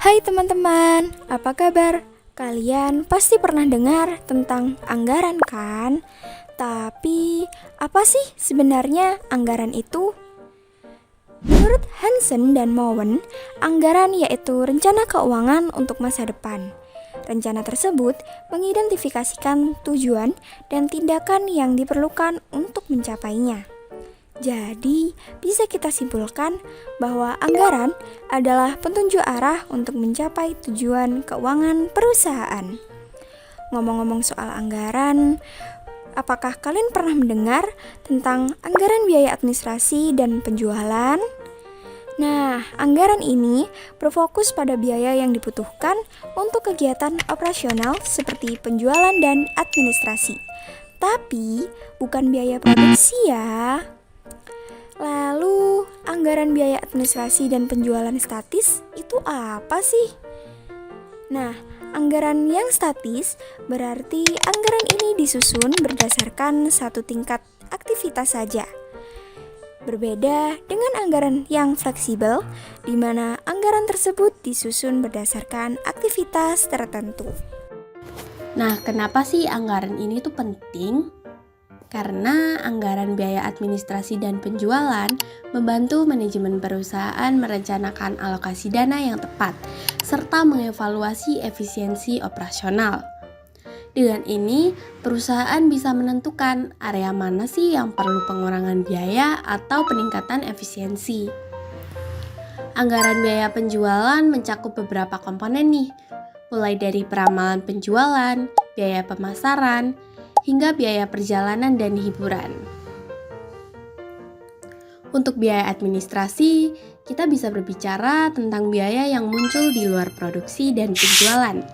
Hai teman-teman, apa kabar? Kalian pasti pernah dengar tentang anggaran kan? Tapi, apa sih sebenarnya anggaran itu? Menurut Hansen dan Mowen, anggaran yaitu rencana keuangan untuk masa depan. Rencana tersebut mengidentifikasikan tujuan dan tindakan yang diperlukan untuk mencapainya. Jadi, bisa kita simpulkan bahwa anggaran adalah petunjuk arah untuk mencapai tujuan keuangan perusahaan. Ngomong-ngomong soal anggaran, apakah kalian pernah mendengar tentang anggaran biaya administrasi dan penjualan? Nah, anggaran ini berfokus pada biaya yang dibutuhkan untuk kegiatan operasional seperti penjualan dan administrasi. Tapi, bukan biaya produksi ya. Lalu, anggaran biaya administrasi dan penjualan statis itu apa sih? Nah, anggaran yang statis berarti anggaran ini disusun berdasarkan satu tingkat aktivitas saja. Berbeda dengan anggaran yang fleksibel, di mana anggaran tersebut disusun berdasarkan aktivitas tertentu. Nah, kenapa sih anggaran ini tuh penting? Karena anggaran biaya administrasi dan penjualan membantu manajemen perusahaan merencanakan alokasi dana yang tepat, serta mengevaluasi efisiensi operasional. Dengan ini, perusahaan bisa menentukan area mana sih yang perlu pengurangan biaya atau peningkatan efisiensi. Anggaran biaya penjualan mencakup beberapa komponen nih, mulai dari peramalan penjualan, biaya pemasaran, hingga biaya perjalanan dan hiburan. Untuk biaya administrasi, kita bisa berbicara tentang biaya yang muncul di luar produksi dan penjualan.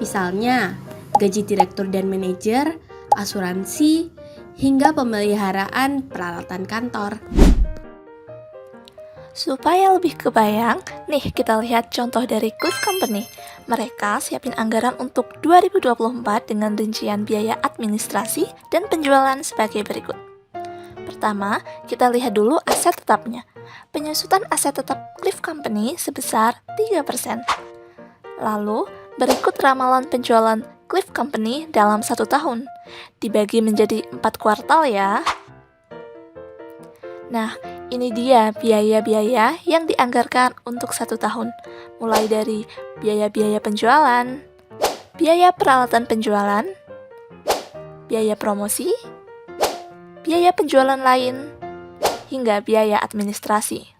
Misalnya, gaji direktur dan manajer, asuransi, hingga pemeliharaan peralatan kantor. Supaya lebih kebayang, nih kita lihat contoh dari Cliff Company. Mereka siapin anggaran untuk 2024 dengan rincian biaya administrasi dan penjualan sebagai berikut. Pertama, kita lihat dulu aset tetapnya. Penyusutan aset tetap Cliff Company sebesar 3%. Lalu, berikut ramalan penjualan Cliff Company dalam 1 tahun. Dibagi menjadi 4 kuartal ya. Nah, ini dia biaya-biaya yang dianggarkan untuk 1 tahun, mulai dari biaya-biaya penjualan, biaya peralatan penjualan, biaya promosi, biaya penjualan lain, hingga biaya administrasi.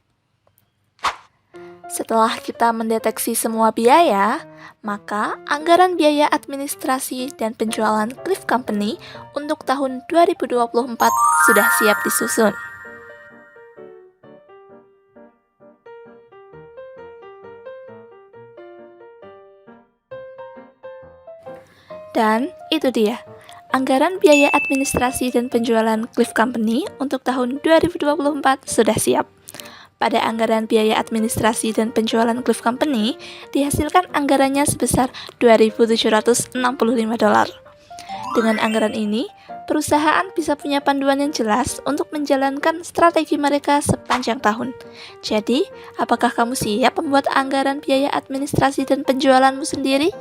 Setelah kita mendeteksi semua biaya, maka anggaran biaya administrasi dan penjualan Cliff Company untuk tahun 2024 sudah siap disusun. Dan itu dia, anggaran biaya administrasi dan penjualan Cliff Company untuk tahun 2024 sudah siap. Pada anggaran biaya administrasi dan penjualan Cliff Company, dihasilkan anggarannya sebesar $2.765. Dengan anggaran ini, perusahaan bisa punya panduan yang jelas untuk menjalankan strategi mereka sepanjang tahun. Jadi, apakah kamu siap membuat anggaran biaya administrasi dan penjualanmu sendiri?